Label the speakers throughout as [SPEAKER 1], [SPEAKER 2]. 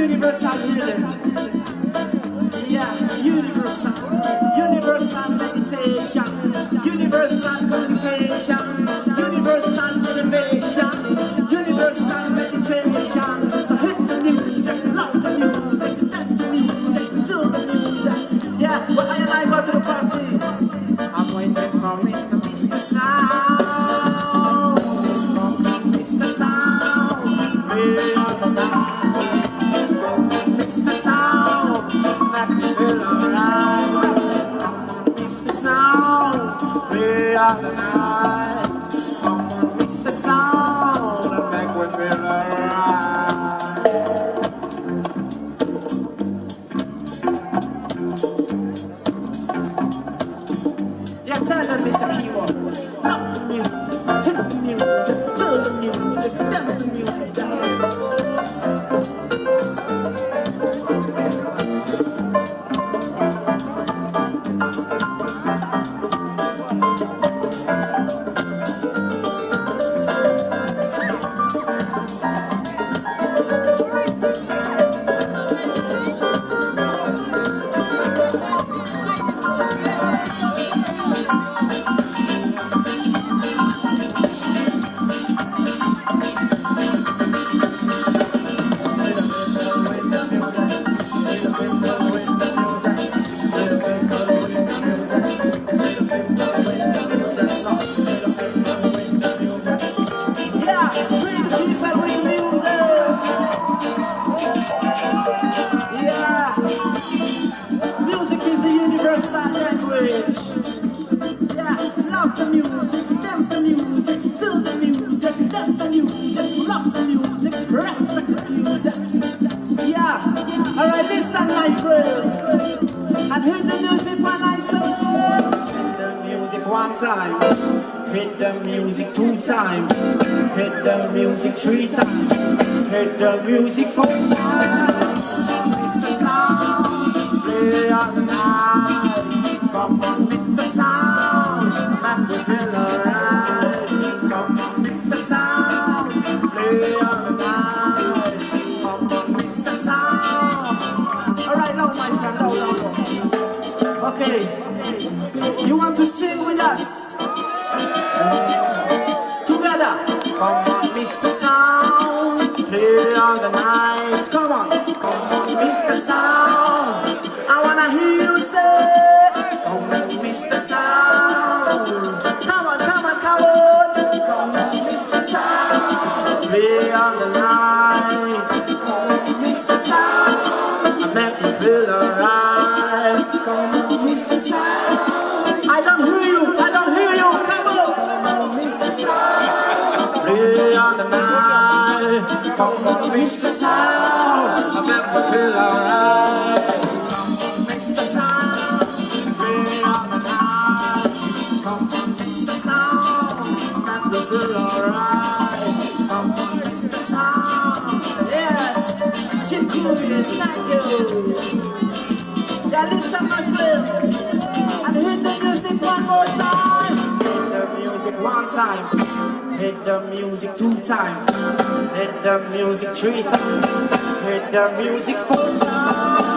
[SPEAKER 1] universal healing. Yeah, universal meditation, universal communication, universal elevation, universal meditation. So hit the music, love the music, dance the music, feel the music. Yeah, but I go to the party. I'm waiting for Mr. Sound, Mr. Sound, me on the night. Mr. Sound, make me feel alright. Come on, Mr. Sound, me on the night. Come on, Mr. Sound, make me feel alright. Yeah, tell them, Mr. Keyboard. Love the music, hit the music, feel the music, dance the music. Hit the music 2 times, hit the music 3 times, hit the music 4 times. Mr. Sound, play all the night. Come on, Mr. Sound, make me feel alright. Come on, Mr. Sound, play all the night. Come on, Mr. Sound. Alright, now my friend, now. Okay, you want to sing with us? Together, come on, Mr. Sound, play all the night. Come on, Mr. Sound. I wanna hear you say, come on, Mr. Sound. Come on, Mr. Sound, play all the night. Come on, Mr. Sound, I make me feel alright. Come on, Mr. Sound. I don't hear you. Come on, Mr. Sound, play all the night. Come on, Mr. Sound, I make me feel alright. Come on, Mr. Sound, play all the night. Come on, Mr. Sound, I make me feel alright. Come on, Mr. Sound, yes, Chickuri, thank you. Yeah, listen, my friend, and hit the music 1 more time. Hit the music 1 time, hit the music 2 times, hit the music 3 times, hit the music 4 times.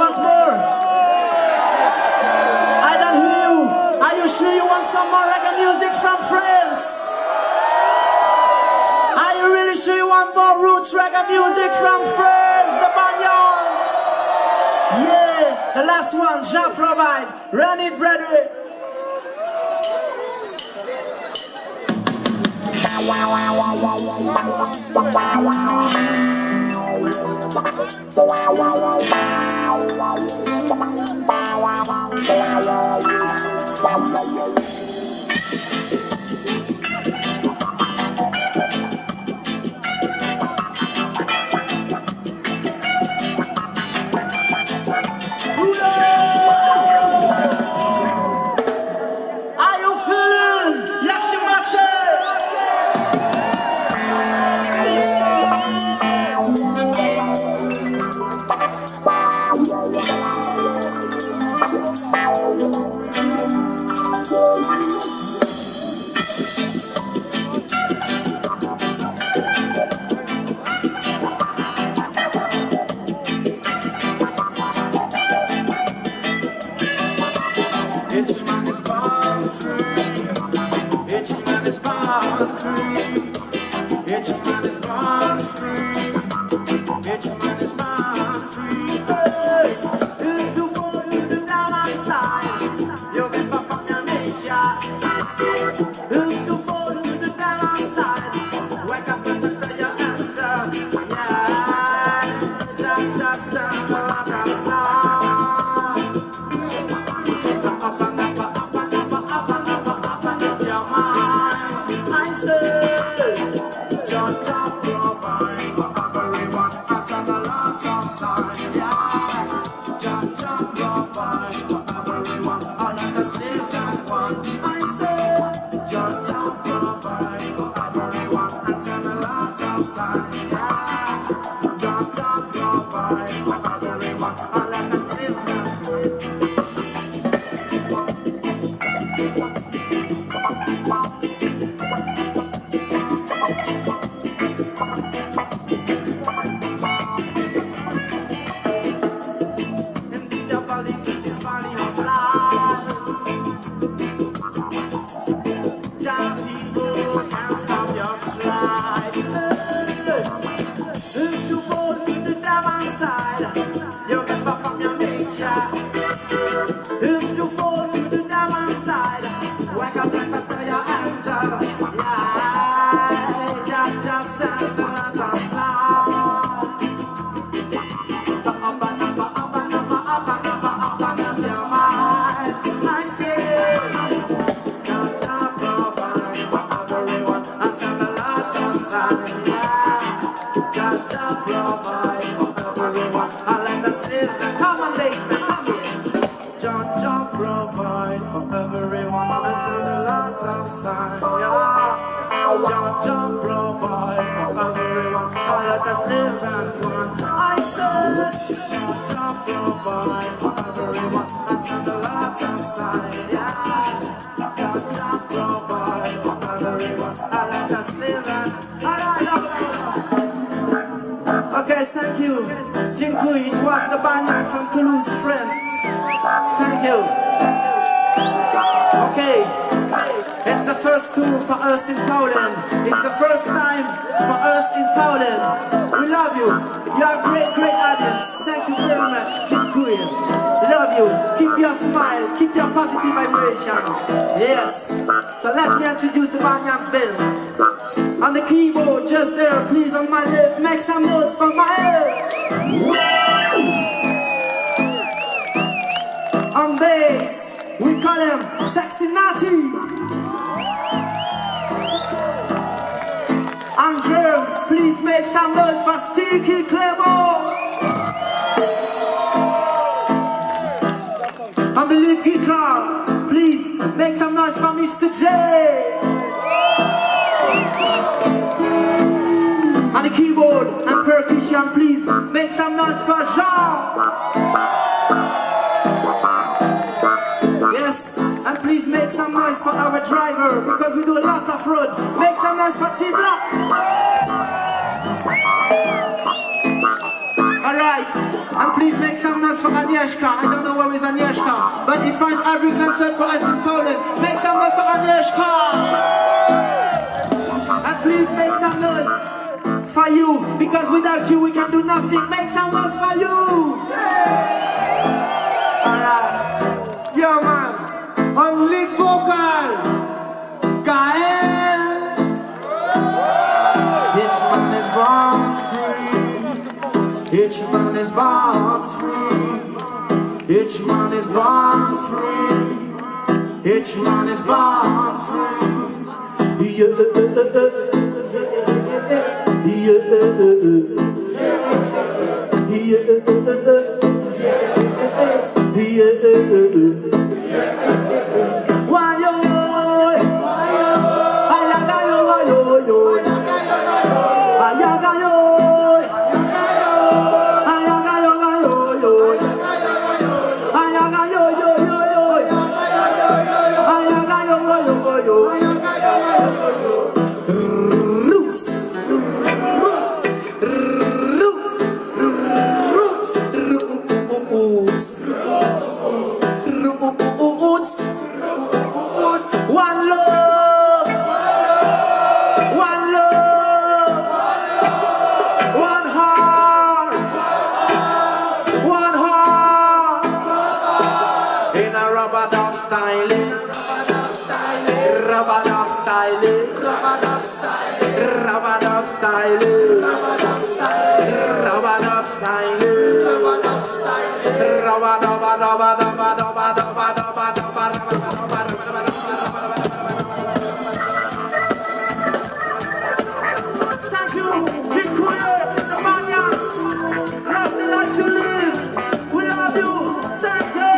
[SPEAKER 1] want more? I don't hear you. Are you sure you want some more reggae music from France? Are you really sure you want more roots reggae music from France? The Banyans. Yeah, the last one, Jean provide. Run it, brother. Okay, thank you. Dziękuję. It was the Banyans from Toulouse, France. Thank you. Okay, it's the first tour for us in Poland. It's the first time for us in Poland. We love you. You are a great, great audience. Thank you very much. Dziękuję. Love you. Keep your smile. Keep your positive vibration. Yes. So let me introduce the Banyans band. On the keyboard, just there, please, on my left, make some notes for my head. On bass, we call him Sexy Natty. On drums, please make some noise for Sticky Clemo. On the lead guitar, please make some noise for Mr. J. On the keyboard and percussion, please make some noise for Jean. Yes, and please make some noise for our driver, because we do a lot of road. Make some noise for T-Block. Alright, And please make some noise for Agnieszka. I don't know where is Agnieszka, but he find every concert for us in Poland. Make some noise for Agnieszka. And please make some noise for you, because without you we can do nothing. Make some noise for you. Yeah. Alright. Yo man, on lead vocal, Gael. Each man is born free. Each man is born free. Each man is born free. Each man is born free. Yeah. Thank you, Reggaenwalde, the Banyans. Love the life you live. We love you. Thank you.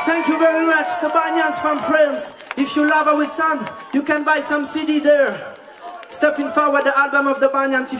[SPEAKER 1] Thank you very much, the Banyans from France. If you love our sound, you can buy some CD there. Stepping forward, the album of the Banyans.